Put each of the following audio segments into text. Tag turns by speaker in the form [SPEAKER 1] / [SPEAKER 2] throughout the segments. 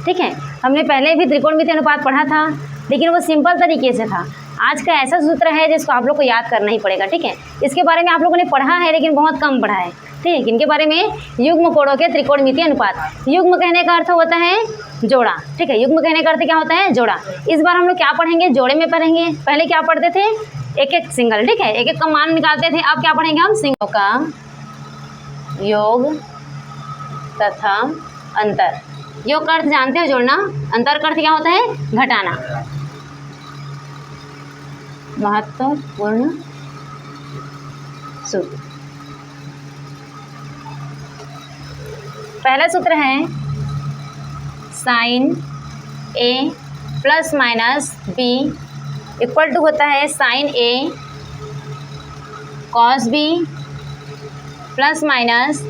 [SPEAKER 1] ठीक है, हमने पहले भी त्रिकोणमितीय अनुपात पढ़ा था, लेकिन वो सिंपल तरीके से था। आज का ऐसा सूत्र है जिसको आप लोग को याद करना ही पड़ेगा। ठीक है, इसके बारे में आप लोगों ने पढ़ा है लेकिन बहुत कम पढ़ा है। ठीक है, किनके बारे में? युग्म कोणों के त्रिकोणमितीय अनुपात। युग्म कहने का अर्थ होता है जोड़ा। ठीक है, युग्म कहने का अर्थ क्या होता है? जोड़ा। इस बार हम लोग क्या पढ़ेंगे? जोड़े में पढ़ेंगे। पहले क्या पढ़ते थे? एक एक सिंगल। ठीक है, एक एक का मान निकालते थे। अब क्या पढ़ेंगे हम? सिंगल का योग तथा अंतर। योग का अर्थ जानते हो? जोड़ना। अंतर का अर्थ क्या होता है? घटाना। महत्वपूर्ण सूत्र। पहला सूत्र है sine A plus minus B equal to होता है sine A cos B plus minus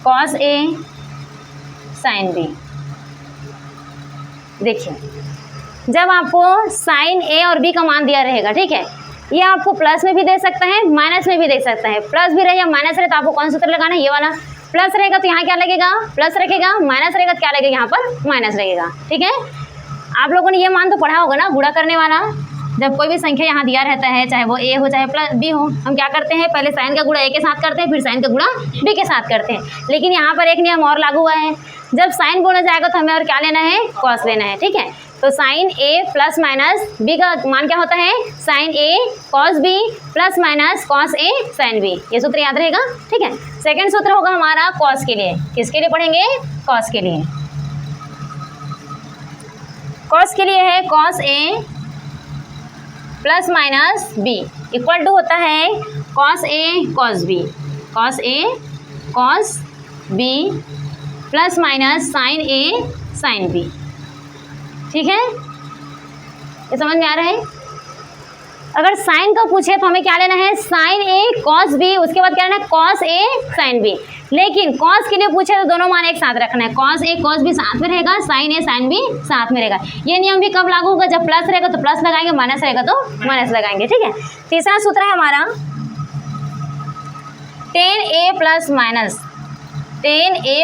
[SPEAKER 1] cos A sine B. देखिए, जब आपको साइन ए और बी का मान दिया रहेगा, ठीक है, ये आपको प्लस में भी दे सकता है, माइनस में भी दे सकता है। प्लस भी रहे या माइनस रहे तो आपको कौन सा सूत्र लगाना है? ये वाला। प्लस रहेगा तो यहाँ क्या लगेगा? प्लस रखेगा। माइनस रहेगा तो क्या लगेगा? यहाँ पर माइनस लगेगा। ठीक है, आप लोगों ने ये मान तो पढ़ा होगा ना, गुणा करने वाला। जब कोई भी संख्या यहाँ दिया रहता है, चाहे वो ए हो चाहे प्लस बी हो, हम क्या करते हैं? पहले साइन का गुणा ए के साथ करते हैं, फिर साइन का गुणा बी के साथ करते हैं। लेकिन यहाँ पर एक नियम और लागू हुआ है, जब साइन गुणा जाएगा तो हमें और क्या लेना है? कॉस लेना है। ठीक है, तो sine A plus minus B का मान क्या होता है? Sine A cos B plus minus cos A sine B. ये सूत्र याद रहेगा। ठीक है, सेकंड सूत्र होगा हमारा कॉस के लिए। किसके लिए पढ़ेंगे? कॉस के लिए। कॉस के लिए है cos A plus minus B equal to होता है cos A cos B. Cos A cos B plus minus sine A sine B. ठीक है, ये समझ में आ रहा है? अगर साइन का पूछे तो हमें क्या लेना है? साइन ए कॉस बी, उसके बाद क्या लेना है? Cos A sine B. लेकिन कॉस के लिए पूछे तो दोनों मान एक साथ रखना है। कॉस ए कॉस बी साथ में रहेगा, साइन ए साइन बी साथ में रहेगा। ये नियम भी कब लागू होगा? जब प्लस रहेगा तो प्लस लगाएंगे, माइनस रहेगा तो माइनस लगाएंगे। ठीक है, तीसरा सूत्र है हमारा tan A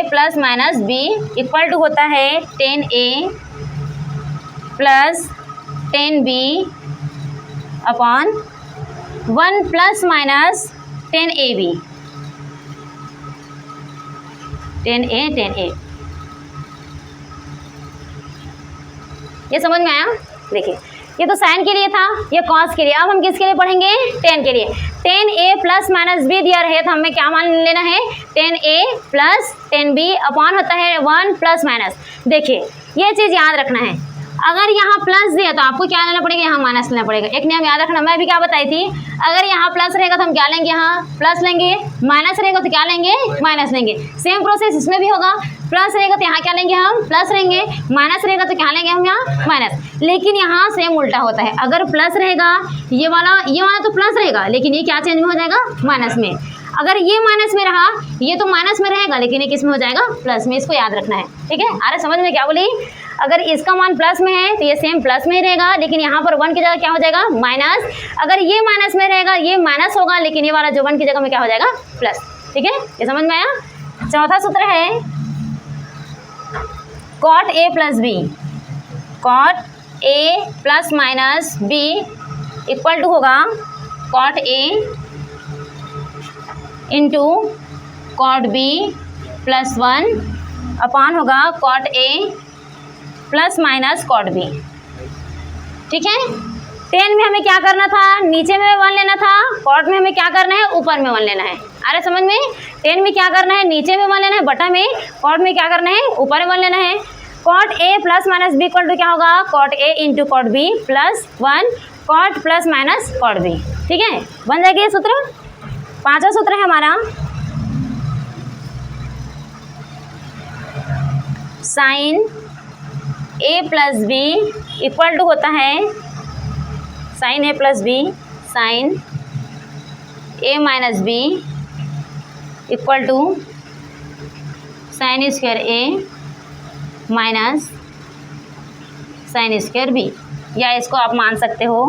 [SPEAKER 1] plus minus B equal to होता है tan A plus tan B upon 1 plus minus tan A B. Tan A ये समझ में आया? देखिए, ये तो साइन के लिए था, ये कॉस के लिए। अब हम किसके लिए पढ़ेंगे? टेन के लिए। Ten A plus minus B दिया रहे तो हमें क्या मान लेना है? Tan A plus tan B upon होता है 1 प्लस माइनस। देखिए, ये चीज़ याद रखना है, अगर यहाँ प्लस दिया तो आपको क्या लेना पड़ेगा? यहाँ माइनस लेना पड़ेगा। एक नियम याद रखना, मैं भी क्या बताई थी, अगर यहाँ प्लस रहेगा तो हम क्या लेंगे? यहाँ प्लस लेंगे। माइनस रहेगा तो क्या लेंगे? माइनस लेंगे। सेम प्रोसेस इसमें भी होगा। प्लस रहेगा तो यहाँ क्या लेंगे? हम प्लस लेंगे। माइनस रहेगा तो क्या लेंगे? हम यहाँ माइनस। लेकिन यहाँ सेम उल्टा होता है, अगर प्लस रहेगा ये वाला तो प्लस रहेगा, लेकिन ये क्या चेंज में हो जाएगा? माइनस में। अगर ये माइनस में रहा, ये तो माइनस में रहेगा, लेकिन ये किस में हो जाएगा? प्लस में। इसको याद रखना है। ठीक है, अरे समझ में क्या बोली? अगर इसका मान प्लस में है तो ये सेम प्लस में ही रहेगा, लेकिन यहाँ पर 1 की जगह क्या हो जाएगा? माइनस। अगर ये माइनस में रहेगा, ये माइनस होगा, लेकिन ये वाला जो 1 की जगह में क्या हो जाएगा? प्लस। ठीक है, ये समझ में आया? चौथा सूत्र है cot A plus B. Cot A plus minus B equal to होगा cot A into cot B plus 1 upon होगा cot A plus minus cot B. ठीक है, 10 में हमें क्या करना था? नीचे में 1 लेना था। कॉट में हमें क्या करना है? ऊपर में 1 लेना है। अरे समझ में? 10 में क्या करना है? नीचे में 1 लेना है बटा में। कॉट में क्या करना है? ऊपर में 1 लेना है। Cot A plus minus B equal to क्या होगा? Cot A into cot B plus 1 cot plus minus cot B. ठीक है, बन जाएगी ये सूत्र। पांचवा सूत्र है हमारा sine A plus B equal to होता है sine A plus B sine A minus B equal to sine square A minus sine square B, या इसको आप मान सकते हो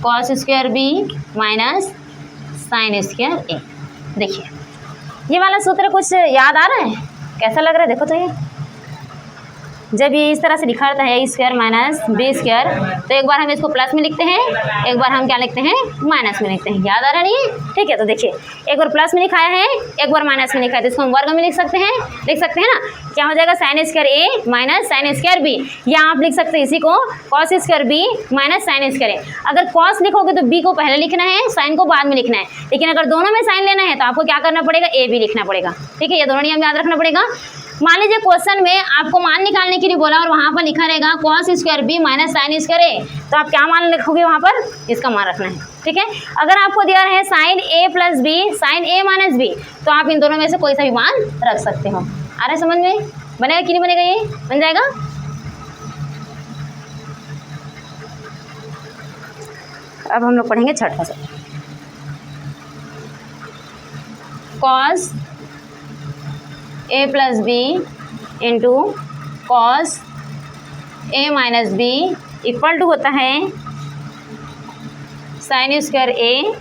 [SPEAKER 1] cos square B minus sine square A. देखिए, ये वाला सूत्र कुछ याद आ रहा है? कैसा लग रहा है? देखो तो ये जब ये इस तरह से लिखा रहता है ए स्क्वायर माइनस बी स्क्वायर, तो एक बार हम इसको प्लस में लिखते हैं, एक बार हम क्या लिखते हैं माइनस में लिखते हैं। याद आ रहा नहीं? ठीक है, तो देखिए एक बार प्लस में लिखाया है, एक बार माइनस में लिखा है, तो इसको हम वर्ग में लिख सकते हैं ना। क्या हो जाएगा sine square A minus sine square B, या आप लिख सकते हैं इसी को cos square B minus sine square A. अगर कॉस लिखोगे तो बी को पहले लिखना है, साइन को बाद में लिखना है, लेकिन अगर दोनों में साइन लेना है तो आपको क्या करना पड़ेगा, ए भी लिखना पड़ेगा। ठीक है, ये दोनों नियम याद रखना पड़ेगा। मान लीजिए क्वेश्चन में आपको मान निकालने के लिए बोला और वहाँ पर लिखा रहेगा cos square B minus sine square A, तो आप क्या मान लिखोगे वहाँ पर, इसका मान रखना है। ठीक है, अगर आपको दिया है sine A plus B sine A minus B, तो आप इन दोनों में से कोई सा भी मान रख सकते हो। आ रहा है समझ में? बनेगा कि नहीं बनेगा? ये बन जाएगा। अब हम लोग पढ़ेंगे छठा से, cos A plus B into cos A minus B equal to होता है sine square A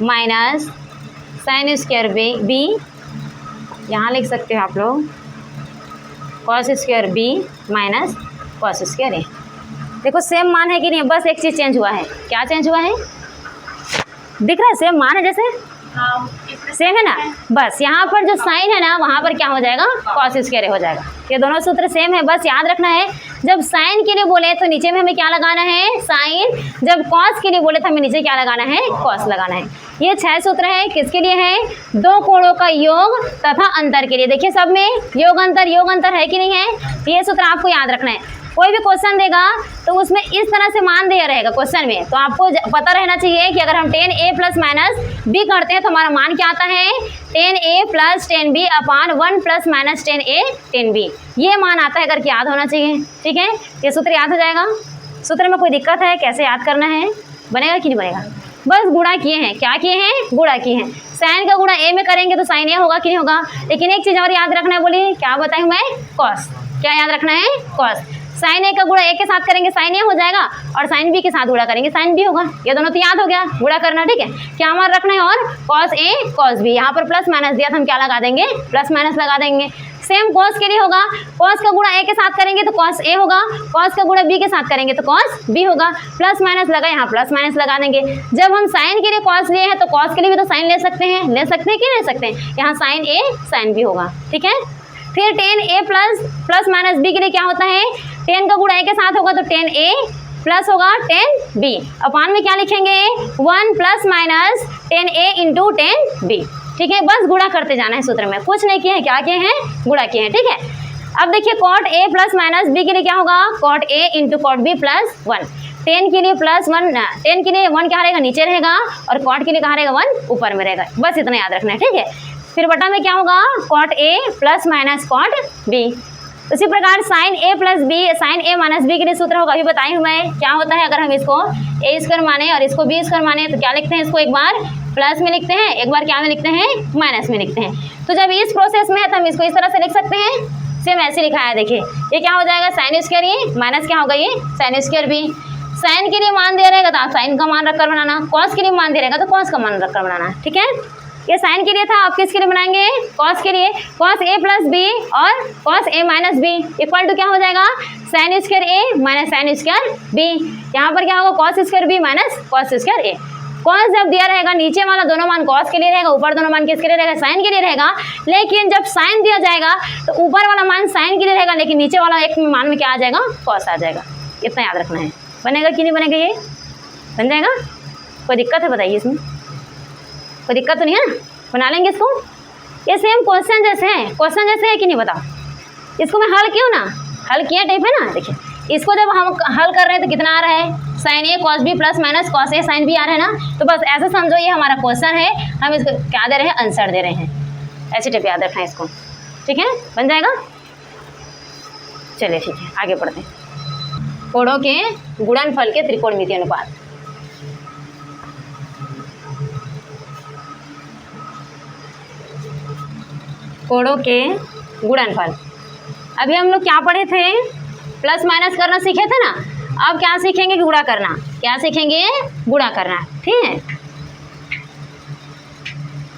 [SPEAKER 1] minus sine square B. यहाँ लिख सकते हो आप लोग cos square B minus cos square A. देखो सेम मान है कि नहीं, बस एक चीज़ चेंज हुआ है। क्या चेंज हुआ है? दिख रहा है सेम मान है, जैसे सेम है ना। बस यहाँ पर जो साइन है ना वहाँ पर क्या हो जाएगा, कॉस स्क्वायर हो जाएगा। ये दोनों सूत्र सेम है, बस याद रखना है जब साइन के लिए बोले तो नीचे में हमें क्या लगाना है, साइन। जब कॉस के लिए बोले तो हमें नीचे क्या लगाना है, कॉस लगाना है। ये 6 सूत्र है, किसके लिए है? दो कोणों का योग तथा अंतर के लिए। देखिए सब में योग अंतर है कि नहीं है, ये सूत्र आपको याद रखना है। कोई भी क्वेश्चन देगा तो उसमें इस तरह से मान दिया रहेगा क्वेश्चन में, तो आपको पता रहना चाहिए कि अगर हम 10a प्लस माइनस बी करते हैं तो हमारा मान क्या आता है, 10a प्लस 10b अपान 1 प्लस माइनस 10a 10b। ये मान आता है, करके याद होना चाहिए। ठीक है, ये सूत्र याद हो जाएगा। सूत्र में कोई दिक्कत है, कैसे याद करना है, बनेगा कि नहीं बनेगा? बस गुणा किए हैं, क्या किए हैं, गुणा किए हैं। साइन का गुणा ए में करेंगे तो साइन ए होगा कि नहीं होगा। लेकिन एक चीज़ और याद रखना है, बोलिए क्या बताऊँ मैं, कॉस। क्या याद रखना है, कॉस। साइन ए का गुणा ए के साथ करेंगे साइन ए हो जाएगा, और साइन बी के साथ गुणा करेंगे साइन बी होगा। ये दोनों तो याद हो गया, गुणा करना। ठीक है, क्या मान रखना है, और कॉस ए कॉस बी। यहाँ पर प्लस माइनस दिया था, हम क्या लगा देंगे, प्लस माइनस लगा देंगे। सेम कॉस के लिए होगा, कॉस का गुणा ए के साथ करेंगे तो कॉस ए होगा, कॉस का गुणा बी के साथ करेंगे तो कॉस बी होगा। प्लस माइनस लगा, यहाँ प्लस माइनस लगा देंगे। जब हम साइन के लिए कॉस लिए हैं तो कॉस के लिए भी तो साइन ले सकते हैं कि ले सकते हैं। यहाँ साइन ए साइन बी होगा। ठीक है, फिर 10a प्लस माइनस बी के लिए क्या होता है, 10 का गुणा ए के साथ होगा तो 10a प्लस होगा 10b। अपान में क्या लिखेंगे, 1 plus minus 10a into 10b। ठीक है, बस गुणा करते जाना है सूत्र में, कुछ नहीं किए हैं। क्या किए हैं, गुणा किए हैं। ठीक है, अब देखिए cot A plus minus B के लिए क्या होगा, cot A into cot B plus 1। 10 के लिए प्लस 1, 10 के लिए 1 क्या रहेगा, नीचे रहेगा, और कॉट के लिए कहाँ रहेगा, 1 ऊपर में रहेगा। बस इतना याद रखना है। ठीक है, फिर बटा में क्या होगा, cot A plus minus cot B. उसी प्रकार sine A plus B, sine A minus B के लिए सूत्र होगा, अभी बताई हूँ मैं क्या होता है। अगर हम इसको ए स्क्वायर माने और इसको बी स्क्वायर माने तो क्या लिखते हैं, इसको एक बार प्लस में लिखते हैं, एक बार क्या में लिखते हैं, माइनस में लिखते हैं। तो जब इस प्रोसेस में है तो हम इसको इस तरह से लिख सकते हैं, सेम ऐसे लिखा है। देखिए ये क्या हो जाएगा, साइन स्क्वायर ए माइनस क्या होगा, ये साइन स्क्वायर बी। साइन के लिए मान दे रहेगा तो आप साइन का मान रखकर बनाना, कॉस के लिए मान दे रहेगा तो कॉस का मान रखकर बनाना। ठीक है, ये साइन के लिए था, आप किसके लिए बनाएंगे, कॉस के लिए। कॉस ए प्लस बी और cos A minus B equal to क्या हो जाएगा, sine square A minus sine square B. यहाँ पर क्या होगा, cos square B minus cos square A. Cos जब दिया रहेगा नीचे वाला दोनों मान कॉस के लिए रहेगा, ऊपर दोनों मान किसके लिए रहेगा, साइन के लिए रहेगा। लेकिन जब साइन दिया जाएगा तो ऊपर वाला मान साइन के लिए रहेगा, लेकिन नीचे वाला एक मान में क्या आ जाएगा, कॉस आ जाएगा। इतना याद रखना है। बनेगा कि नहीं बनेगा, ये बन जाएगा। कोई दिक्कत है बताइए, इसमें कोई दिक्कत तो नहीं है ना, बना लेंगे इसको। ये सेम क्वेश्चन जैसे है कि नहीं, बताओ। इसको मैं हल क्यों ना, हल किया टाइप है ना। देखिए इसको जब हम हल कर रहे हैं तो कितना आ रहा है, sine A cos B plus minus cos A sine B आ रहा है ना। तो बस ऐसे समझो ये हमारा क्वेश्चन है, हम इसको क्या दे रहे हैं, आंसर दे रहे हैं। ऐसे टाइप याद रखना है इसको। ठीक है, बन जाएगा। चलिए ठीक है, आगे बढ़ते हैं। कोणों के गुणनफल के त्रिकोणमितीय अनुपात। कोणों के गुणनफल। अभी हम लोग क्या पढ़े थे, प्लस माइनस करना सीखे थे ना। अब क्या सीखेंगे, गुणा करना। क्या सीखेंगे, गुणा करना। ठीक है,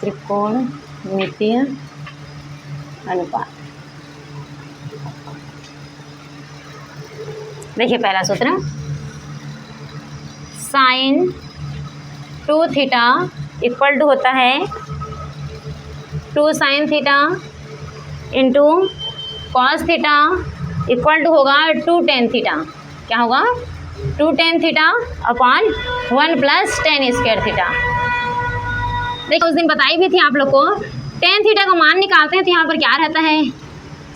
[SPEAKER 1] त्रिकोणमितीय अनुपात। देखिए पहला सूत्र, साइन 2 थीटा इक्वल टू होता है 2 sine theta into cos theta equal to होगा 2 टेन थीटा। क्या होगा? 2 tan theta upon 1 plus tan square theta. देखिए उस दिन बताई भी थी आप लोग को, टेन थीटा का मान निकालते हैं तो यहाँ पर क्या रहता है,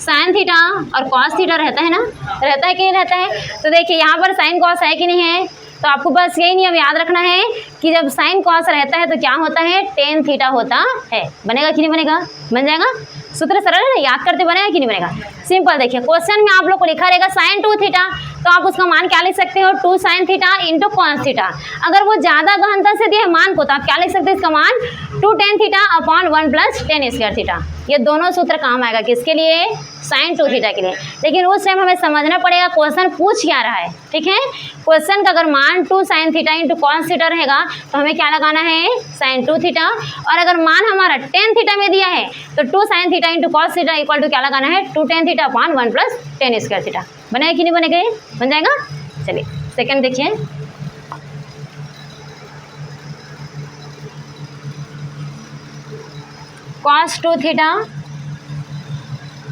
[SPEAKER 1] साइन थीटा और कॉस थीटा रहता है ना, रहता है कि नहीं रहता है। तो देखिए यहाँ पर साइन कॉस है कि नहीं है, तो आपको बस यही नियम याद रखना है कि जब साइन कॉस रहता है तो क्या होता है, टेन थीटा होता है। बनेगा कि नहीं बनेगा? बन जाएगा। सूत्र सरल है ना, याद करते बनेगा कि नहीं बनेगा? सिंपल। देखिए क्वेश्चन में आप लोग को लिखा रहेगा साइन 2 थीटा, तो आप उसका मान क्या लिख सकते हो, 2 sine theta into cos theta. अगर वो ज़्यादा गहनता से दिया है मान को तो आप क्या लिख सकते हैं, इसका मान 2 tan theta upon 1 plus tan square theta. ये दोनों सूत्र काम आएगा किसके लिए, साइन 2 थीटा के लिए। लेकिन उस टाइम हमें समझना पड़ेगा क्वेश्चन पूछ क्या रहा है। ठीक है, क्वेश्चन का अगर मान 2 sine theta into cos theta रहेगा तो हमें क्या लगाना है, साइन 2 थीटा। और अगर मान हमारा टेन थीटा में दिया है तो 2 sine theta into cos theta equal to क्या लगाना है, 2 tan theta upon 1 plus tan square theta. बनेगा कि नहीं बनेगा? ये बन जाएगा। चलिए सेकंड देखिए, कॉस 2 थीटा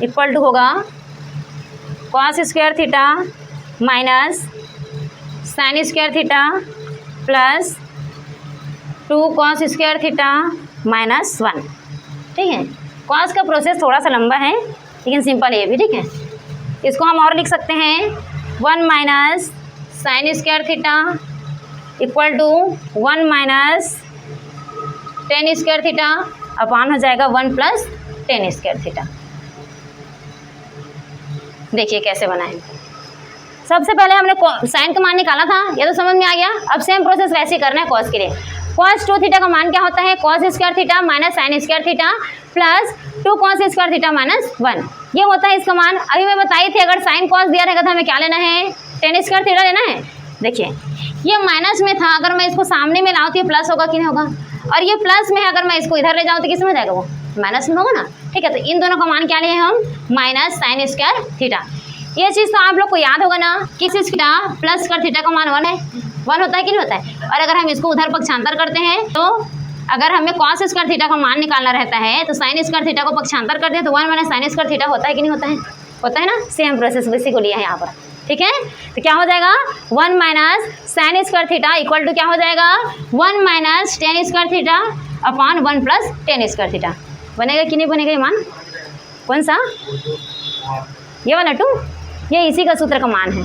[SPEAKER 1] इक्वल टू होगा cos square theta minus sine square theta plus 2 cos square theta minus 1। ठीक है, कॉस का प्रोसेस थोड़ा सा लंबा है लेकिन सिंपल है ये भी। ठीक है, इसको हम और लिख सकते हैं 1 minus sine square theta equal to 1 minus tan square theta upon हो जाएगा 1 प्लस टेन स्क्वायर थीटा। देखिए कैसे बना है। सबसे पहले हमने साइन का मान निकाला था, ये तो समझ में आ गया। अब सेम प्रोसेस वैसे ही करना है कॉस के लिए। कॉस 2 थीटा का मान क्या होता है, cos square theta minus sine square theta plus 2 cos square theta minus 1, ये होता है इसका मान। अभी मैं बताई थी अगर साइन कॉस दिया रहेगा तो हमें क्या लेना है, टेन स्क्वायर थीटा लेना है। देखिए ये माइनस में था, अगर मैं इसको सामने में लाऊँ तो ये प्लस होगा कि नहीं होगा, और ये प्लस में है, अगर मैं इसको इधर ले जाऊँ तो किस में जाएगा, वो माइनस में होगा ना। ठीक है, तो इन दोनों का मान क्या लिए हम, माइनस साइन स्क्वायर थीटा। ये चीज़ तो आप लोग को याद होगा ना, किस थीटा प्लस कर थीटा का मान 1 है, 1 होता है कि नहीं होता है। और अगर हम इसको उधर पक्षांतर करते हैं तो अगर हमें कॉस स्क्वायर थीटा का मान निकालना रहता है तो साइन स्क्वायर थीटा को पक्षांतर करते हैं तो 1 माइनस साइन स्क्वायर थीटा होता है कि नहीं होता है, होता है ना। सेम प्रोसेस इसी को लिया है यहाँ पर। ठीक है, तो क्या हो जाएगा 1 minus sine square theta equal to क्या हो जाएगा 1 minus tan square theta upon 1 plus tan square theta. बनेगा कि नहीं बनेगा ये मान, कौन सा, ये वाला 2, ये इसी का सूत्र का मान है।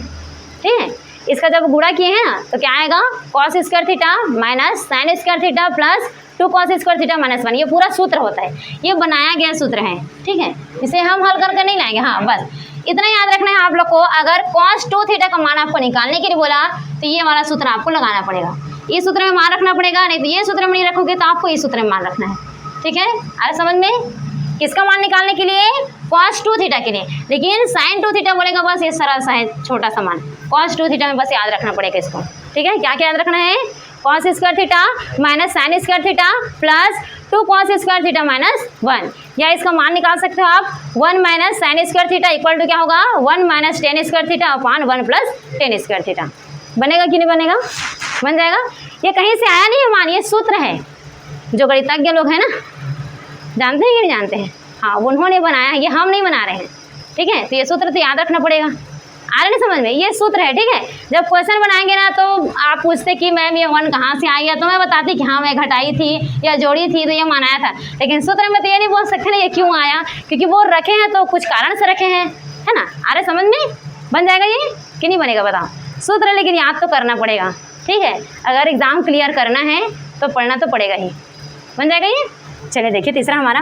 [SPEAKER 1] ठीक है, इसका जब गुणा किए हैं ना तो क्या आएगा, cos square theta minus sine square theta plus 2 cos square theta minus 1, ये पूरा सूत्र होता है, ये बनाया गया सूत्र है। ठीक है, इसे हम हल करके नहीं लाएंगे। हाँ बस इतना याद रखना है आप लोग को। अगर कॉस 2 थीटा का मान आपको निकालने के लिए बोला तो ये वाला सूत्र आपको लगाना पड़ेगा, इस सूत्र में मान रखना पड़ेगा, नहीं तो ये सूत्र में नहीं रखोगे तो आपको इस सूत्र में मान रखना है। ठीक है, आए समझ में, किसका मान निकालने के लिए, कॉस 2 थीटा के लिए। लेकिन साइन 2 थीटा बोलेगा बस ये सरल सा है छोटा सा मान, कॉस 2 थीटा में बस याद रखना पड़ेगा इसको। ठीक है, क्या क्या याद रखना है, cos square theta minus sine square theta plus 2 cos square theta minus 1, या इसका मान निकाल सकते हो आप 1 minus sine square theta equal to क्या होगा 1 minus tan square theta upon 1 plus tan square theta. बनेगा कि नहीं बनेगा, बन जाएगा। ये कहीं से आया नहीं है मान, ये सूत्र है, जो गणितज्ञ लोग हैं ना, जानते हैं कि नहीं जानते हैं, हाँ उन्होंने बनाया है, ये हम नहीं बना रहे हैं। ठीक है, तो ये सूत्र तो याद रखना पड़ेगा। आ रहे नहीं समझ में, ये सूत्र है। ठीक है, जब क्वेश्चन बनाएंगे ना तो आप पूछते कि मैम ये 1 कहाँ से आ गया, तो मैं बताती कि हाँ मैं घटाई थी या जोड़ी थी तो ये मनाया था। लेकिन सूत्र में तो ये नहीं बोल सकते ना ये क्यों आया, क्योंकि वो रखे हैं तो कुछ कारण से रखे हैं, है ना। आ रहे समझ में, बन जाएगा ये कि नहीं बनेगा बताओ, सूत्र लेकिन याद तो करना पड़ेगा। ठीक है, अगर एग्ज़ाम क्लियर करना है तो पढ़ना तो पड़ेगा ही। बन जाएगा ये। चलिए देखिए तीसरा हमारा,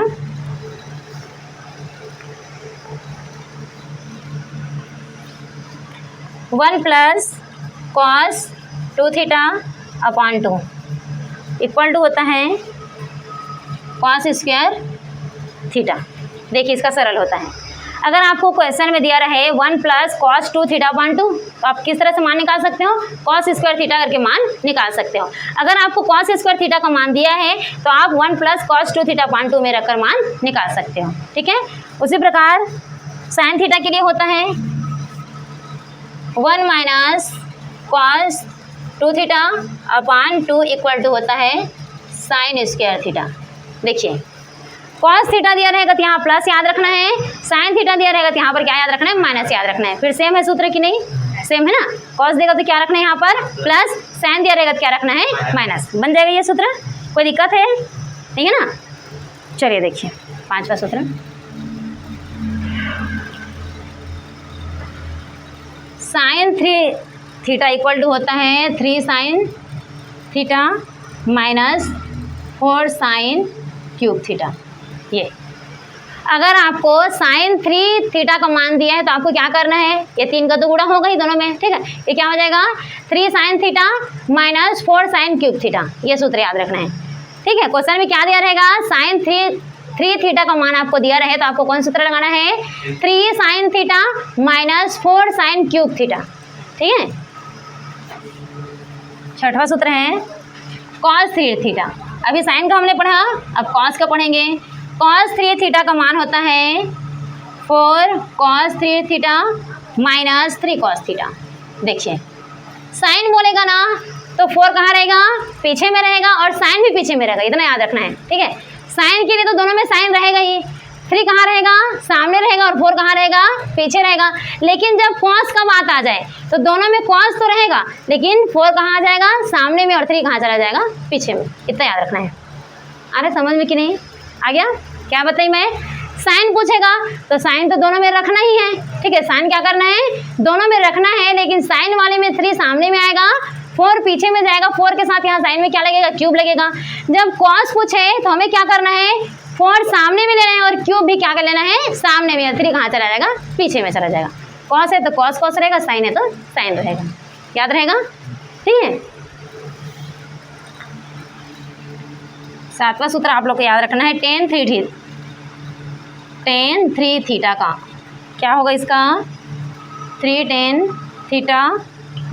[SPEAKER 1] one plus cos 2 theta upon 2 equal to होता है कॉस स्क्वायर थीटा। देखिए इसका सरल होता है। अगर आपको क्वेश्चन में दिया रहे 1 प्लस कॉस 2 थीटा अपॉन 2 तो आप किस तरह से मान निकाल सकते हो, कॉस स्क्वायर थीटा करके मान निकाल सकते हो। अगर आपको कॉस स्क्वायर थीटा का मान दिया है तो आप 1 प्लस कॉस 2 थीटा अपॉन 2 में रखकर मान निकाल सकते हो। ठीक है, उसी प्रकार साइन थीटा के लिए होता है 1 minus cos 2 theta upon 2 equal to होता है साइन स्क्वायर थीटा। देखिए कॉस थीटा दिया रहेगा तो यहाँ प्लस याद रखना है, साइन थीटा दिया रहेगा तो यहाँ पर क्या याद रखना है, माइनस याद रखना है। फिर सेम है सूत्र कि नहीं, सेम है ना। कॉस देगा तो क्या रखना है यहाँ पर प्लस, साइन दिया रहेगा तो क्या रखना है माइनस। बन जाएगा ये सूत्र, कोई दिक्कत है ठीक है ना। चलिए देखिए 5वां सूत्र, साइन 3 थीटा इक्वल टू होता है 3 sine theta minus 4 sine cube theta. ये अगर आपको साइन 3 थीटा का मान दिया है तो आपको क्या करना है, ये 3 का तो गुणा होगा ही दोनों में, ठीक है। ये क्या हो जाएगा 3 sine theta minus 4 sine cube theta, ये सूत्र याद रखना है, ठीक है। क्वेश्चन में क्या दिया रहेगा, साइन 3 थीटा का मान आपको दिया रहे तो आपको कौन सूत्र लगाना है, 3 sine theta minus 4 sine cube theta, ठीक है। 6वां सूत्र है कॉस 3 थीटा। अभी साइन का हमने पढ़ा, अब कॉस का पढ़ेंगे। कॉस 3 थीटा का मान होता है 4 cos 3 theta minus 3 cos theta. देखिए साइन बोलेगा ना तो 4 कहाँ रहेगा, पीछे में रहेगा, और साइन भी पीछे में रहेगा, इतना याद रखना है, ठीक है। साइन के लिए तो दोनों में साइन रहेगा ही, 3 कहाँ रहेगा, सामने रहेगा, और 4 कहाँ रहेगा, पीछे रहेगा। लेकिन जब कॉस का बात आ जाए तो दोनों में कॉस तो रहेगा, लेकिन 4 कहाँ आ जाएगा, सामने में, और 3 कहाँ चला जाएगा, पीछे में। इतना याद रखना है। आ रहा समझ में कि नहीं, आ गया। क्या बताई मैं, साइन पूछेगा तो साइन तो दोनों में रखना ही है, ठीक है। साइन क्या करना है, दोनों में रखना है, लेकिन साइन वाले में 3 सामने में आएगा, 4 पीछे में जाएगा। 4 के साथ यहाँ साइन में क्या लगेगा, क्यूब लगेगा। जब कॉस पूछे तो हमें क्या करना है, 4 सामने में लेना है, और क्यूब भी क्या कर लेना है, सामने में। 3 कहाँ चला जाएगा, पीछे में चला जाएगा। कॉस है तो कॉस कॉस रहेगा, साइन है तो साइन रहेगा, याद रहेगा, ठीक है। 7वां सूत्र आप लोग को याद रखना है, tan 3 थीटा का क्या होगा, इसका 3 tan theta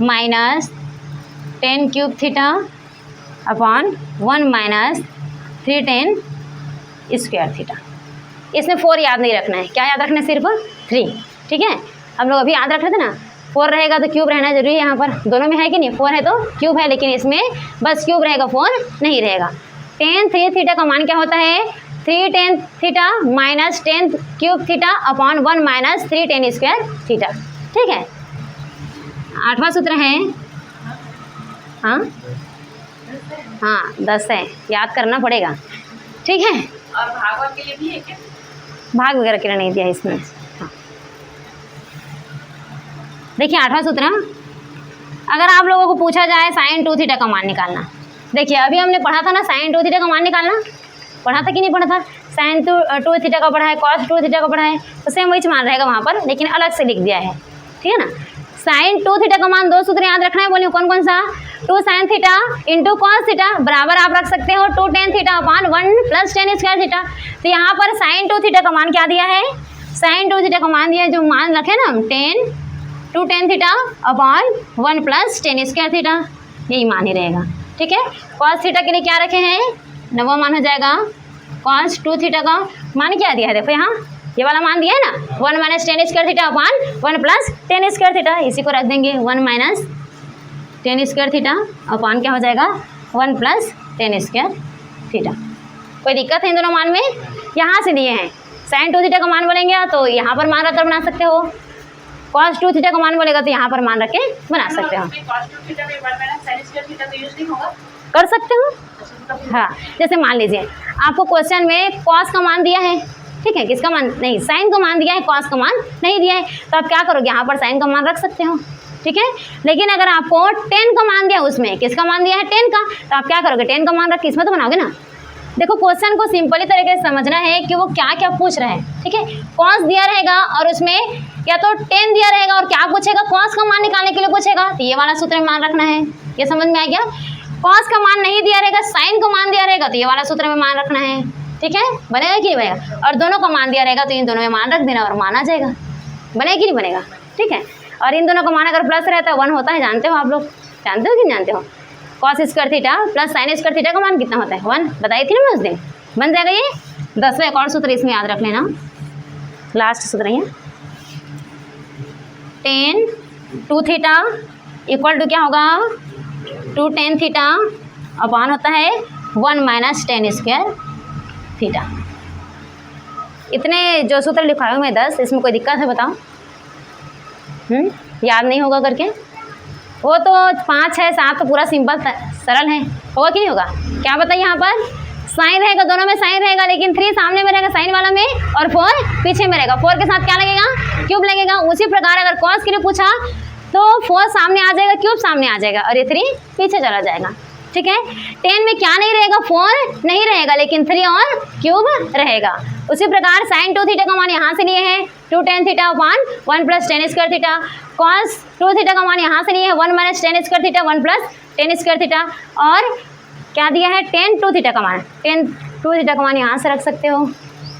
[SPEAKER 1] minus 10 cube theta upon 1 minus 3 tan square theta. इसमें 4 याद नहीं रखना है, क्या याद रखना है, सिर्फ 3, ठीक है। हम लोग अभी याद रख रहे थे ना, 4 रहेगा तो क्यूब रहना जरूरी है, यहाँ पर दोनों में है कि नहीं, 4 है तो क्यूब है, लेकिन इसमें बस क्यूब रहेगा, 4 नहीं रहेगा। tan 3 थीटा का मान क्या होता है, 3 tan theta minus 10 cube theta upon 1 minus 3 tan square theta, ठीक है। 8वां सूत्र है, हाँ 10 है, याद करना पड़ेगा, ठीक है।
[SPEAKER 2] और भाग के लिए भी है क्या,
[SPEAKER 1] भाग वगैरह के लिए नहीं दिया इसमें। हाँ देखिए 8वां सूत्र, अगर आप लोगों को पूछा जाए साइन 2 थीटा का मान निकालना। देखिए अभी हमने पढ़ा था ना, साइन 2 थीटा का मान निकालना, पढ़ा था कि नहीं पढ़ा था। साइन 2 थीटा का पढ़ा है, कॉस 2 थीटा का पढ़ा है, तो सेम वही मान रहेगा वहाँ पर, लेकिन अलग से लिख दिया है, ठीक है ना। साइन 2 थीटा का मान 2 सूत्र याद रखना है, बोलिए कौन कौन सा, 2 sine theta into cos theta बराबर आप रख सकते हो 2 tan theta upon 1 plus tan square theta. तो यहाँ पर साइन 2 थीटा का मान क्या दिया है, साइन 2 थीटा का मान दिया है, जो मान रखे ना हम 2 tan theta upon 1 plus tan square theta, यही मान ही रहेगा, ठीक है। कॉस थीटा के लिए क्या रखे हैं, 9वां मान हो जाएगा। कॉस 2 थीटा का मान क्या दिया है, देखो यहाँ ये वाला मान दिया है ना, 1 minus tan square theta upon 1 plus tan square theta, इसी को रख देंगे 1 minus tan square theta upon क्या हो जाएगा 1 प्लस tan स्क्वायर थीटा। कोई दिक्कत है इन दोनों मान में, यहाँ से दिए हैं। साइन 2 थीटा का मान बोलेंगे तो यहाँ पर मान रखकर बना सकते हो, कॉस 2 थीटा का मान बोलेगा तो यहाँ पर मान रख के बना सकते हो, कर सकते हो। हाँ जैसे मान लीजिए आपको क्वेश्चन में कॉस का मान दिया है, ठीक है, किसका मान नहीं, साइन का मान दिया है, कॉस का मान नहीं दिया है, तो आप क्या करोगे, यहाँ पर साइन का मान रख सकते हो, ठीक है। लेकिन अगर आपको 10 का मान दिया, उसमें किसका मान दिया है 10 का, तो आप क्या करोगे, 10 का मान रख के इसमें तो बनाओगे ना। देखो क्वेश्चन को सिंपली तरीके से समझना है कि वो क्या क्या पूछ रहे हैं, ठीक है। कॉस दिया रहेगा और उसमें या तो 10 दिया रहेगा और क्या पूछेगा, कॉस का मान निकालने के लिए पूछेगा, तो ये वाला सूत्र में मान रखना है, ये समझ में आ गया। कॉस का मान नहीं दिया रहेगा, साइन का मान दिया रहेगा, तो ये वाला सूत्र में मान रखना है, ठीक है, बनेगा कि नहीं बनेगा। और दोनों का मान दिया रहेगा तो इन दोनों में मान रख देना और मान आ जाएगा, बनेगा कि नहीं बनेगा, ठीक है। और इन दोनों का मान अगर प्लस रहता है 1 होता है, जानते हो आप लोग, जानते हो कि नहीं जानते हो। Cos square theta plus sign square theta का मान कितना होता है 1, बताई थी ना मैं उस दिन, बन जाएगा ये। 10वां एक और सूत्र इसमें याद रख लेना, लास्ट सूत्र है, tan 2 थीटा इक्वल टू क्या होगा 2 tan थीटा अपॉन होता है 1 माइनस tan स्क्वायर थीटा। इतने जो सूत्र लिखा है मैं 10, इसमें कोई दिक्कत है बताओ? याद नहीं होगा करके? वो तो 5 6 7 तो पूरा सिंपल सरल है, होगा कि नहीं होगा? क्या बताइए यहाँ पर साइन रहेगा, दोनों में साइन रहेगा, लेकिन 3 सामने में रहेगा साइन वाला में और 4 पीछे में रहेगा। 4 के साथ क्या लगेगा? क्यूब लगेगा। उसी प्रकार अगर कॉस के लिए पूछा तो 4 सामने आ जाएगा, क्यूब सामने आ जाएगा और ये 3 पीछे चला जाएगा। ठीक है, 10 में क्या नहीं रहेगा? 4 नहीं रहेगा, लेकिन 3 और क्यूब रहेगा। उसी प्रकार साइन 2 थीटा का मान यहाँ से लिए हैं 2 tan theta upon 1 plus tan square theta. Cos 2 theta का मान यहाँ से लिए हैं 1 minus tan square theta 1 plus tan square theta. और क्या दिया है? tan 2 थीटा का मान, tan 2 थीटा का मान यहाँ से रख सकते हो।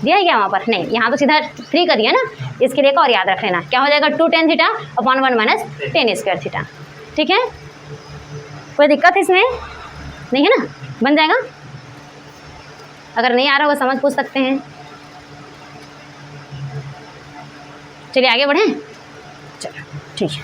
[SPEAKER 1] दिया है क्या वहाँ पर? नहीं, यहाँ तो सीधा 3 का दिया ना, इसके लिए और याद रख लेना। क्या हो जाएगा? 2 tan theta upon 1 minus tan square theta. ठीक है, कोई दिक्कत इसमें नहीं है ना? बन जाएगा। अगर नहीं आ रहा होगा समझ पूछ सकते हैं। चलिए आगे बढ़ें। चलो ठीक है,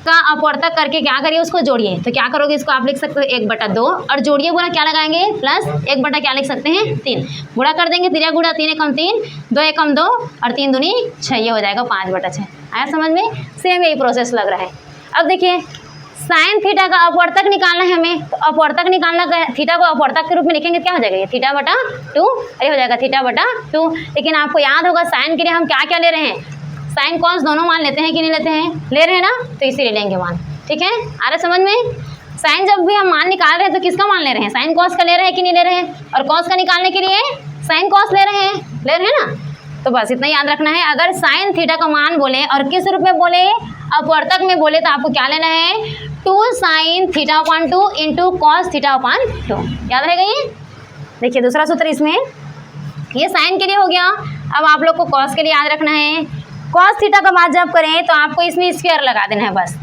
[SPEAKER 1] का अपवर्तक करके क्या करिए? उसको जोड़िए। तो क्या करोगे? इसको आप लिख सकते हो 1/2 और जोड़िए बोला क्या लगाएंगे? प्लस 1 बटा क्या लिख सकते हैं? 3। गुणा कर देंगे, 3 गुणा 3 एकम 3, 2 एकम 2 और 3 दूनी 6, ये हो जाएगा 5/6। आया समझ में? सेम यही प्रोसेस लग रहा है। अब देखिए साइन थीटा का अपवर्तक निकालना है हमें, तो अपवर्तक निकालना, थीटा को अपवर्तक के रूप में लिखेंगे, क्या हो जाएगा? ये θ/2, अरे हो जाएगा θ/2। लेकिन आपको याद होगा साइन के लिए हम क्या क्या ले रहे हैं? साइन कॉस दोनों मान लेते हैं कि नहीं लेते हैं? ले रहे हैं ना, तो इसीलिए लेंगे मान। ठीक है, आ रहा समझ में? साइन जब भी हम मान निकाल रहे हैं तो किसका मान ले रहे हैं? साइन कॉस का ले रहे हैं कि नहीं ले रहे हैं? और कॉस का निकालने के लिए साइन कॉस ले रहे हैं ना। तो बस इतना याद रखना है। अगर साइन थीटा का मान बोले और किस रूप में बोले? अपवर्तक में बोले, तो आपको क्या लेना है? 2 sin θ/2 इंटू कॉस θ/2। याद रहेगा ये? देखिए दूसरा सूत्र इसमें, ये साइन के लिए हो गया। अब आप लोग को कॉस के लिए याद रखना है। कॉस थीटा का बात जब करें तो आपको इसमें स्क्वायर लगा देना है बस।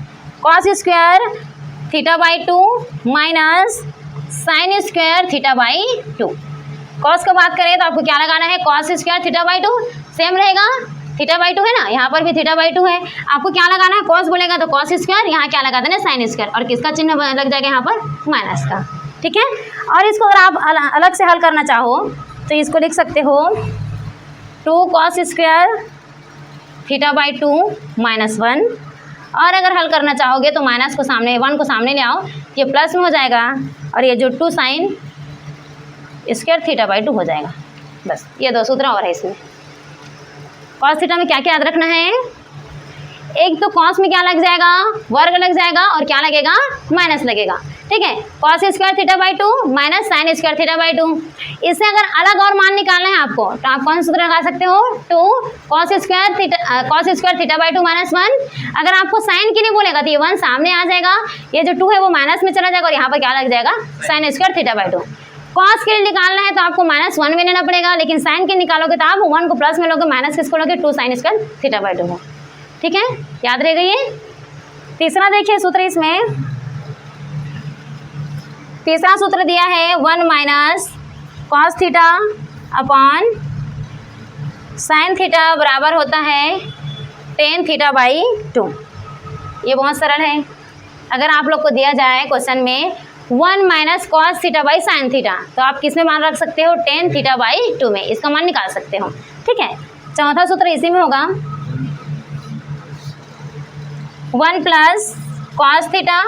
[SPEAKER 1] Cos square θ/2 minus sine square θ/2। Cos का बात करें तो आपको क्या लगाना है? कॉस स्क्वायर θ/2 सेम रहेगा, θ/2 है ना, यहाँ पर भी θ/2 है। आपको क्या लगाना है? कॉस बोलेगा तो कॉस स्क्वायर, यहाँ क्या लगा देना? साइन स्क्वायर, और किसका चिन्ह लग जाएगा यहाँ पर? माइनस का। ठीक है, और इसको अगर आप अलग से हल करना चाहो तो इसको लिख सकते हो 2 cos स्क्वायर θ/2 माइनस 1। और अगर हल करना चाहोगे तो माइनस को सामने, 1 को सामने ले आओ, ये प्लस में हो जाएगा और ये जो 2 sin स्क्वायर θ/2 हो जाएगा। बस ये 2 सूत्र और है इसमें। कॉस थीटा में क्या क्या याद रखना है? एक तो कॉस में क्या लग जाएगा? वर्ग लग जाएगा, और क्या लगेगा? माइनस लगेगा। ठीक है, cos square θ/2 minus sine square θ/2। इससे अगर अलग और मान निकालना है आपको तो आप कौन सा सूत्र लगा सकते हो? 2 cos स्क्वायर θ/2 माइनस 1। अगर आपको साइन के लिए बोलेगा तो ये 1 सामने आ जाएगा, ये जो 2 है वो माइनस में चला जाएगा और यहाँ पर क्या लग जाएगा? Sine square θ/2। कॉस के लिए निकालना है तो आपको -1 में लेना पड़ेगा, लेकिन साइन के निकालोगे तो आप 1 को प्लस में लोगे, माइनस किसको लोगे? 2 sin स्क्वायर θ/2 को। ठीक है, याद रहेगा ये। तीसरा देखिए सूत्र इसमें, तीसरा सूत्र दिया है 1 minus cos theta upon sine theta बराबर होता है tan θ/2। ये बहुत सरल है। अगर आप लोग को दिया जाए क्वेश्चन में 1 माइनस कॉस θ/sin थीटा, तो आप किस में मान रख सकते हो? tan θ/2 में इसका मान निकाल सकते हो। ठीक है, चौथा सूत्र इसी में होगा 1 प्लस कॉस थीटा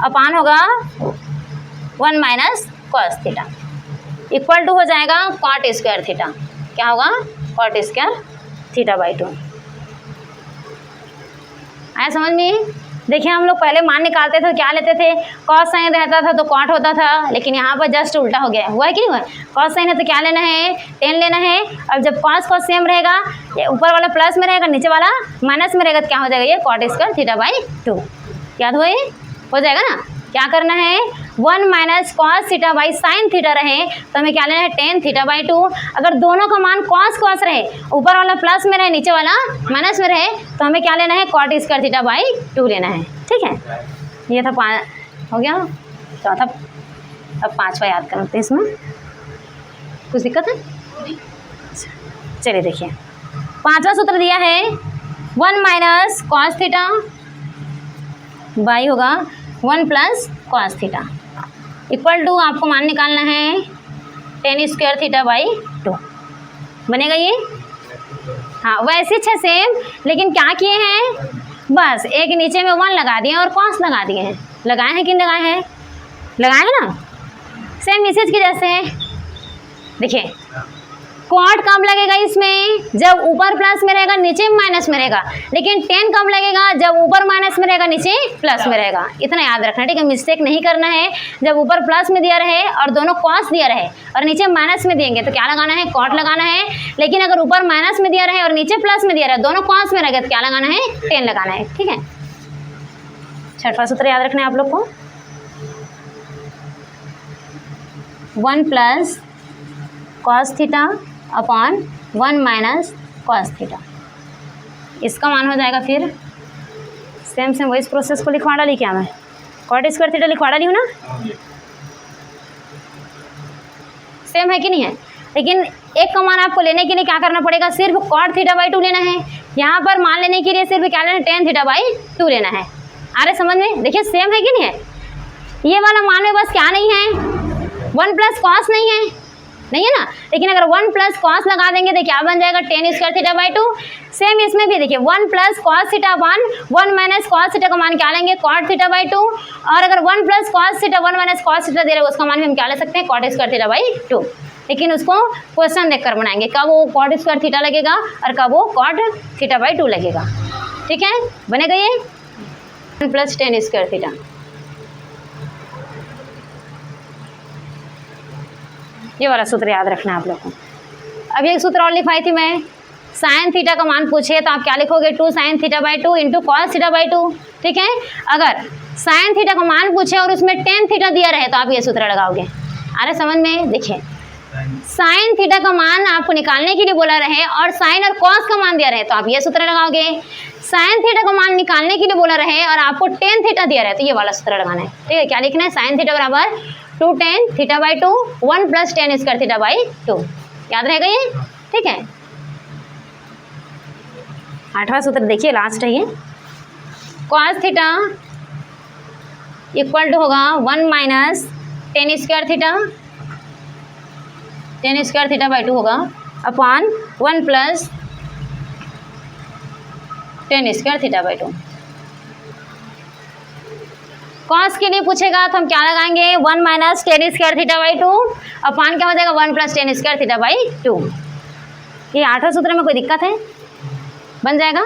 [SPEAKER 1] अपान होगा 1 minus cos theta equal to हो जाएगा कॉट स्क्वायर थीटा। क्या होगा? Cot square θ/2। आया समझ में? देखिए हम लोग पहले मान निकालते थे, क्या लेते थे? कॉस साइन रहता था तो कॉट होता था, लेकिन यहाँ पर जस्ट उल्टा हो गया। हुआ है कि नहीं हुआ? कॉस साइन है तो क्या लेना है? tan लेना है। अब जब कॉस कॉस सेम रहेगा, ये ऊपर वाला प्लस में रहेगा, नीचे वाला माइनस में रहेगा, तो क्या हो जाएगा? ये कॉट स्क्वायर θ/2। याद हुआ? ये हो जाएगा ना। क्या करना है? 1 माइनस कॉस θ/sin थीटा रहे तो हमें क्या लेना है? tan θ/2। अगर दोनों का मान कॉस कॉस रहे, ऊपर वाला प्लस में रहे, नीचे वाला माइनस में रहे, तो हमें क्या लेना है? कॉट स्क्वायर θ/2 लेना है। ठीक है, ये था 5 हो गया। चौथा, अब 5वां याद करते हैं। इसमें कुछ दिक्कत है? चलिए देखिए, 5वां सूत्र दिया है 1 माइनस कॉस थीटा बाई होगा 1 plus cos theta equal to आपको मान निकालना है टेन स्क्वायर थीटा बाई 2 बनेगा ये। हाँ वैसे 6 सेम, लेकिन क्या किए हैं, बस एक नीचे में 1 लगा दिए और कॉस लगा दिए हैं। लगाए हैं कि नहीं लगाए हैं, लगाए हैं ना, सेम इसी के जैसे है। देखिए कॉट कब लगेगा इसमें, जब ऊपर प्लस में रहेगा नीचे माइनस में रहेगा, लेकिन टेन कब लगेगा, जब ऊपर माइनस में रहेगा नीचे प्लस में रहेगा। इतना याद रखना, ठीक है, मिस्टेक नहीं करना है। जब ऊपर प्लस में दिया रहे और दोनों कॉस दिया रहे और नीचे माइनस में देंगे तो क्या लगाना है, कॉट लगाना है। लेकिन अगर ऊपर माइनस में दिया रहे और नीचे प्लस में दिया रहे, दोनों कॉस में रहेगा तो क्या लगाना है, टेन लगाना है। ठीक है, छठवां सूत्र याद रखना है आप लोग को, 1 plus cos theta upon 1 minus cos theta. इसका मान हो जाएगा फिर सेम वही इस प्रोसेस को लिखवा डाली क्या मैं, कॉट स्क्वायर थीटा लिखवा डाली हूँ ना, सेम है कि नहीं है। लेकिन एक का मान आपको लेने के लिए क्या करना पड़ेगा, सिर्फ कॉट थीटा बाई 2 लेना है। यहाँ पर मान लेने के लिए सिर्फ क्या लेना है, टेन थीटा बाई 2 लेना है। आ रहे समझ में, देखिए सेम है कि नहीं है। ये वाला मान में बस क्या नहीं है, 1 प्लस कॉस नहीं है, नहीं है ना। लेकिन अगर 1 प्लस कॉस लगा देंगे तो क्या बन जाएगा, ten square theta by 2। Same इसमें भी देखिए 1 plus cos theta 1 minus cos theta का मान क्या लेंगे, कॉट थीटा बाई 2। और अगर 1 plus cos theta 1 minus cos theta दे रहे उसका मान भी हम क्या ले सकते हैं, कॉट स्क्वायर थीटा बाई 2। लेकिन उसको क्वेश्चन देखकर बनाएंगे, कब वो कॉट स्क्वायर थीटा लगेगा और कब वो कॉट थीटा बाई 2 लगेगा। ठीक है, बनेगा ये 1 प्लस टेन स्क्वायर थीटा। ये वाला सूत्र याद रखना है आप लोग को। अभी एक सूत्र और लिखवाई थी मैं, साइन थीटा का मान पूछे तो आप क्या लिखोगे, 2 sine theta by 2 into cos theta by 2। ठीक है, अगर साइन थीटा का मान पूछे और उसमें टेन थीटा दिया रहे तो आप ये सूत्र लगाओगे। अरे समझ में, देखिए साइन थीटा का मान आपको निकालने के लिए बोला रहे और साइन और कॉस का मान दिया रहे तो आप ये सूत्र लगाओगे। साइन थीटा का मान निकालने के लिए बोला रहे और आपको टेन थीटा दिया रहे तो ये वाला सूत्र लगाना है। ठीक है, क्या लिखना है, साइन थीटा बराबर 2 tan theta by 2 1 plus tan square theta by 2। याद रहेगा ये, ठीक है। आठवां सूत्र देखिए, लास्ट है ये, कॉस थीटा इक्वल टू होगा 1 minus tan square theta by 2 होगा upon 1 plus tan square theta by 2। Cos के लिए पूछेगा तो हम क्या लगाएंगे, 1 minus tan square theta by 2 upon क्या हो जाएगा, 1 plus tan square theta by 2। ये आठवां सूत्र में कोई दिक्कत है, बन जाएगा।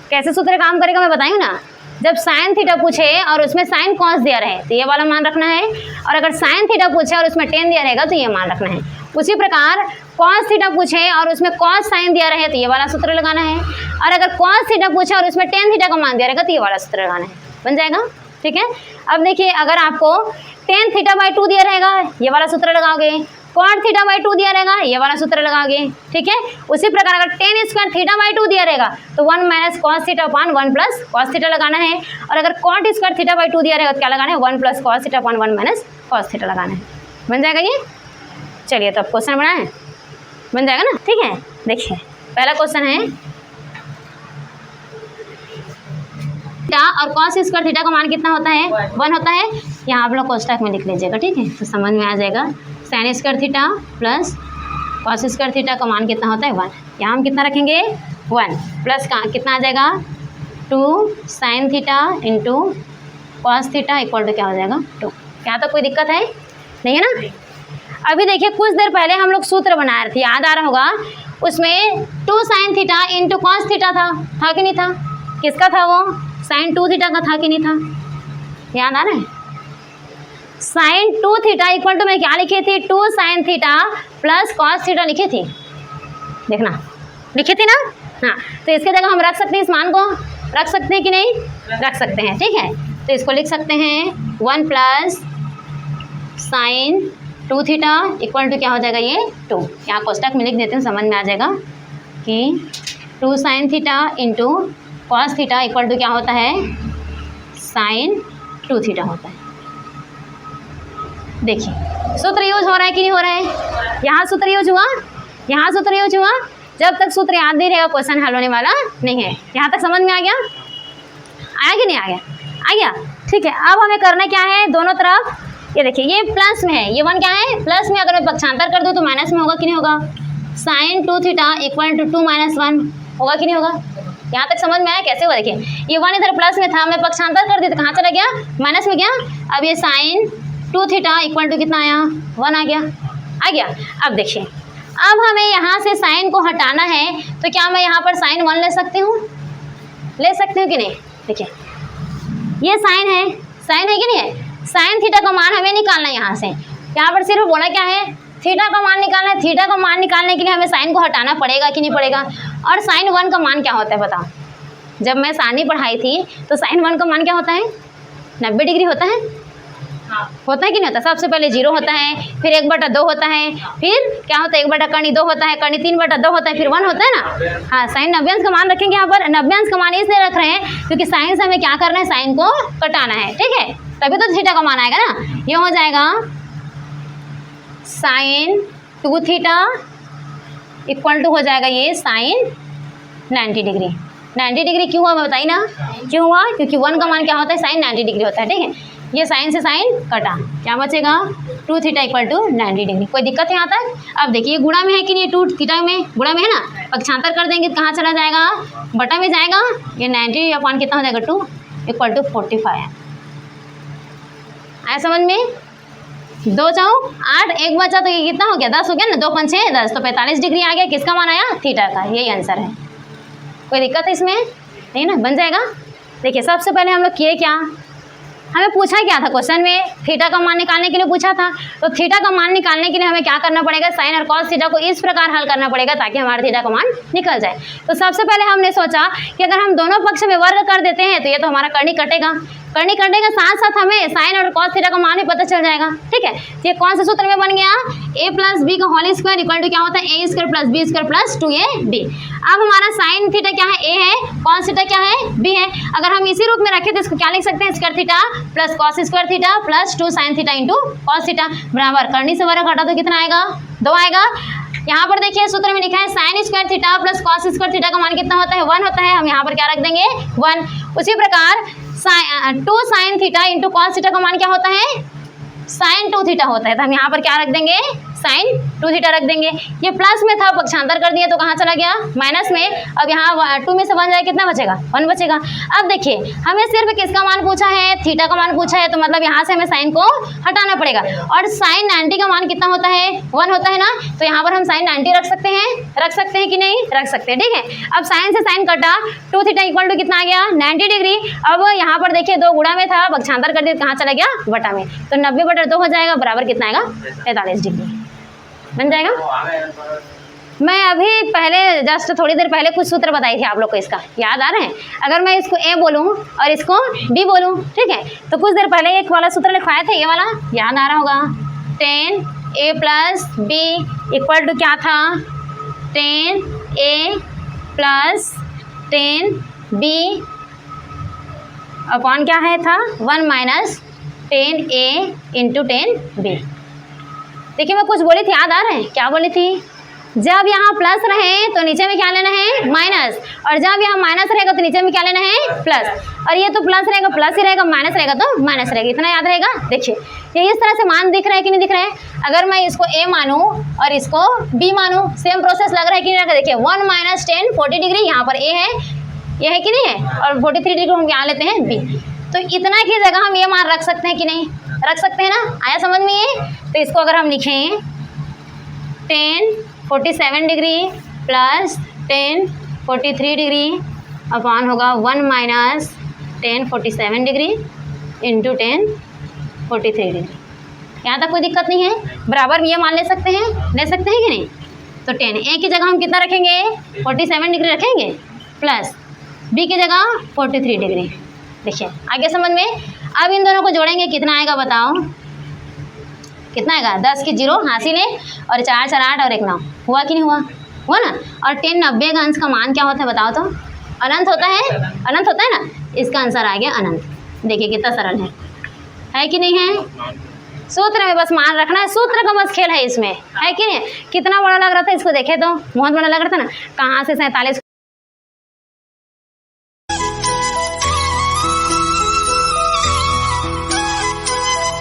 [SPEAKER 1] कैसे सूत्र काम करेगा मैं बताई हूँ ना, जब साइन थीटा पूछे और उसमें साइन कॉस दिया रहे तो ये वाला मान रखना है, और अगर साइन थीटा पूछे और उसमें टेन दिया रहेगा तो ये मान रखना है। उसी प्रकार कॉस थीटा पूछे और उसमें कॉस साइन दिया रहे तो ये वाला सूत्र लगाना है, और अगर कॉस थीटा पूछे और उसमें टेन थीटा का मान दिया रहेगा तो ये वाला सूत्र लगाना है, बन जाएगा। ठीक है, अब देखिए अगर आपको टेन थीटा बाई 2 दिया रहेगा ये वाला सूत्र लगाओगे, कॉट थीटा बाई 2 दिया रहेगा ये वाला सूत्र लगाओगे। ठीक है, उसी प्रकार अगर टेन स्क्वायर थीटा बाई 2 दिया रहेगा तो 1 minus cos theta upon 1 plus cos theta लगाना है, और अगर कॉट स्क्वायर थीटा बाई 2 दिया रहेगा तो क्या लगाना है, 1 plus cos theta upon 1 minus cos theta लगाना है, बन जाएगा ये। चलिए तो अब क्वेश्चन बनाएं, बन जाएगा ना। ठीक है, देखिए पहला क्वेश्चन है, थीटा और कॉस स्क्वायर थीटा का मान कितना होता है, 1 होता है। यहाँ आप लोग कोष्टक में लिख लीजिएगा, ठीक है, तो समझ में आ जाएगा। Sine square theta plus cos square theta का मान कितना होता है, 1। यहाँ हम कितना रखेंगे, 1 प्लस का कितना आ जाएगा, 2 sine theta into cos theta equal to क्या हो जाएगा, 2। क्या तो कोई दिक्कत है नहीं है ना। अभी देखिए कुछ देर पहले हम लोग सूत्र बना रहे थे, याद आ रहा होगा, उसमें 2 sine theta into cos theta था कि नहीं था, किसका था वो, साइन 2 थीटा का था कि नहीं था, याद आ रहा है। साइन 2 थीटा इक्वल टू मैं क्या लिखी थी, 2 sine theta plus cos theta लिखी थी, देखना लिखी थी ना। हाँ, तो इसके जगह हम रख सकते हैं, इस मान को रख सकते हैं कि नहीं, रख सकते हैं। ठीक है, तो इसको लिख सकते हैं 1 plus sine 2 theta equal to क्या हो जाएगा, ये 2। यहाँ कोष्टक में लिख देते हैं, समझ में आ जाएगा कि 2 sine theta into cos theta equal to क्या होता है, साइन 2 थीटा होता है। देखिए सूत्र यूज हो रहा है कि नहीं हो रहा है, यहाँ सूत्र यूज हुआ, यहाँ सूत्र यूज हुआ, जब तक सूत्र याद नहीं रहेगा क्वेश्चन हल होने वाला नहीं है। यहाँ तक समझ में आ गया? आया कि नहीं आ गया? आ गया, ठीक है। अब हमें करना क्या है, दोनों तरफ ये देखिए ये प्लस में है, ये 1 क्या है प्लस में, अगर मैं पक्षांतर कर दूँ तो माइनस में होगा कि नहीं होगा? sin 2 थीटा इक्वल टू 2 - 1 होगा कि नहीं होगा? यहाँ तक समझ में आया कैसे हुआ? देखिए ये 1 इधर प्लस में था, मैं पक्षांतर कर दी तो कहाँ चला गया? माइनस में गया। अब ये sin 2 थीटा इक्वल टू कितना आया? 1 आ गया। आ गया। अब देखिए अब हमें यहाँ से साइन को हटाना है, तो क्या मैं यहाँ पर sin 1 ले सकती हूँ? ले सकती हूँ कि नहीं? देखिए ये साइन है कि नहीं है? साइन थीटा का मान हमें निकालना है यहाँ से। यहाँ पर सिर्फ बोला क्या है, थीटा का मान निकालना है। थीटा का मान निकालने के लिए हमें साइन को हटाना पड़ेगा कि नहीं पड़ेगा? और sin 1 का मान क्या होता है बताओ? जब मैं सारणी पढ़ाई थी तो sin 1 का मान क्या होता है? 90 डिग्री होता है।
[SPEAKER 2] हाँ।
[SPEAKER 1] होता है कि नहीं होता? सबसे पहले 0 होता है, फिर 1/2 होता है, फिर क्या होता है 1/2 होता है, कर्णी 3/2 होता है, फिर 1 होता है ना। हाँ, साइन 90 अंश का मान रखेंगे यहाँ पर। 90 अंश का मान इसलिए रख रहे हैं क्योंकि साइन से हमें क्या करना है, साइन को कटाना है, ठीक है? तभी तो थीटा का मान आएगा ना। ये हो जाएगा sin 2 थीटा इक्वल टू हो जाएगा ये sin 90 डिग्री। 90 डिग्री क्यों हुआ बताइए ना? क्यों हुआ? क्योंकि 1 का मान क्या होता है, sin 90 डिग्री होता है, ठीक है? ये साइन से साइन कटा, क्या बचेगा? 2 थीटा इक्वल टू 90 डिग्री। कोई दिक्कत है यहाँ तक? अब देखिए ये गुणा में है कि नहीं? 2 थीटा में गुणा में है ना, पक्षांतर कर देंगे तो कहाँ चला जाएगा? बटा में जाएगा। ये 90 अपॉन कितना हो जाएगा? 2 इक्वल टू 45। आया समझ में? 2 चौक 8, 1 बचा तो ये कितना हो गया? 10 हो गया ना। 2 पंचे 10, तो 45 डिग्री आ गया। किसका मान आया? थीटा का। यही आंसर है। कोई दिक्कत है इसमें? नहीं ना, बन जाएगा। देखिए सबसे पहले हम लोग किए क्या, हमें पूछा क्या था क्वेश्चन में? थीटा का मान निकालने के लिए पूछा था। तो थीटा का मान निकालने के लिए हमें क्या करना पड़ेगा? साइन और कॉस थीटा को इस प्रकार हल करना पड़ेगा ताकि हमारा थीटा का मान निकल जाए। तो सबसे पहले हमने सोचा कि अगर हम दोनों पक्ष में वर्ग कर देते हैं तो ये तो हमारा कर्णी कटेगा। कर्णी कटने के साथ साथ हमें साइन और कॉस थीटा का मान भी पता चल जाएगा, ठीक है? ये कौन से सूत्र में बन गया? a + b का होल स्क्वायर इक्वल टू क्या होता है? a² + b² + 2ab। अब हमारा साइन थीटा क्या है? a है। कॉस थीटा क्या है? b है। अगर हम इसी रूप में रखें तो इसको क्या लिख सकते हैं? Square theta plus cos square theta plus 2 sine theta into cos theta बराबर कर्णी से वर्ग घटा तो कितना आएगा? 2 आएगा। यहाँ पर देखिए सूत्र में लिखा है sine square theta plus cos square theta का मान कितना होता है? 1 होता है। हम यहाँ पर क्या रख देंगे? 1। उसी प्रकार 2 sine theta into cos theta का मान क्या होता है? sin 2 थीटा होता है। तो हम यहाँ पर क्या रख देंगे? sin 2 थीटा रख देंगे। ये प्लस में था, पक्षांतर कर दिया तो कहाँ चला गया? माइनस में। अब यहाँ 2 में से 1 जाए कितना बचेगा? 1 बचेगा। अब देखिए हमें सिर्फ किसका मान पूछा है? थीटा का मान पूछा है, तो मतलब यहाँ से हमें साइन को हटाना पड़ेगा। और sin 90 का मान कितना होता है? 1 होता है ना। तो यहाँ पर हम sin 90 रख सकते हैं? रख सकते हैं कि नहीं? रख सकते हैं, ठीक है। अब साइन से साइन कटा, 2 थीटा इक्वल टू कितना आ गया? 90 डिग्री। अब यहाँ पर देखिए 2 गुणा में था, पक्षांतर कर दिया कहाँ चला गया? बटा में। तो 90/2 हो जाएगा बराबर कितना आएगा? 45 डिग्री बन जाएगा। मैं अभी पहले जस्ट थोड़ी देर पहले कुछ सूत्र बताई थी आप लोग को, इसका याद आ रहे हैं? अगर मैं इसको a बोलूँ और इसको b बोलूँ, ठीक है, तो कुछ देर पहले एक वाला सूत्र लिखवाए थे, ये वाला याद आ रहा होगा। 10a + b इक्वल टू क्या था? 10a + 10b अपॉन क्या है था? 1 - 10a इंटू 10b। देखिए मैं कुछ बोली थी, याद आ रहे हैं? क्या बोली थी? जब यहाँ प्लस रहे तो नीचे में क्या लेना है? माइनस। और जब यहाँ माइनस रहेगा तो नीचे में क्या लेना है? प्लस। और ये तो प्लस रहेगा प्लस ही रहेगा, माइनस रहेगा तो माइनस रहेगा। इतना याद रहेगा। देखिए ये इस तरह से मान दिख रहा है कि नहीं दिख रहा है? अगर मैं इसको a मानूँ और इसको b मानूँ, सेम प्रोसेस लग रहा है कि नहीं लग रहा है? देखिए 1 - 10 40 डिग्री, यहाँ पर a है, ये है कि नहीं है? और 43 डिग्री हम यहाँ लेते हैं b। तो इतना की जगह हम ये मान रख सकते हैं कि नहीं? रख सकते हैं ना। आया समझ में ये? तो इसको अगर हम लिखें 10 47 डिग्री प्लस 10 43 डिग्री अपॉन होगा 1 - 10 47 डिग्री इंटू 10 43 डिग्री। यहाँ तक कोई दिक्कत नहीं है? बराबर ये मान ले सकते हैं? ले सकते हैं कि नहीं? तो 10 a की जगह हम कितना रखेंगे? 47 डिग्री रखेंगे प्लस b की जगह 43 डिग्री। देखिए आगे समझ में? अब इन दोनों को जोड़ेंगे, कितना आएगा बताओ? कितना आएगा? 10 की 0 हासिल है और 4 4 8 और 1 9। हुआ कि नहीं हुआ? हुआ ना। और 10 90 का अंश का मान क्या होता है बताओ तो? अनंत होता है। अनंत होता है ना। इसका आंसर आ गया अनंत। देखिए कितना सरल है कि नहीं है? सूत्र में बस मान रखना है, सूत्र का बस खेल है इसमें, है कि नहीं। कितना बड़ा लग रहा था इसको देखे तो, बहुत बड़ा लग रहा था ना। कहाँ से 47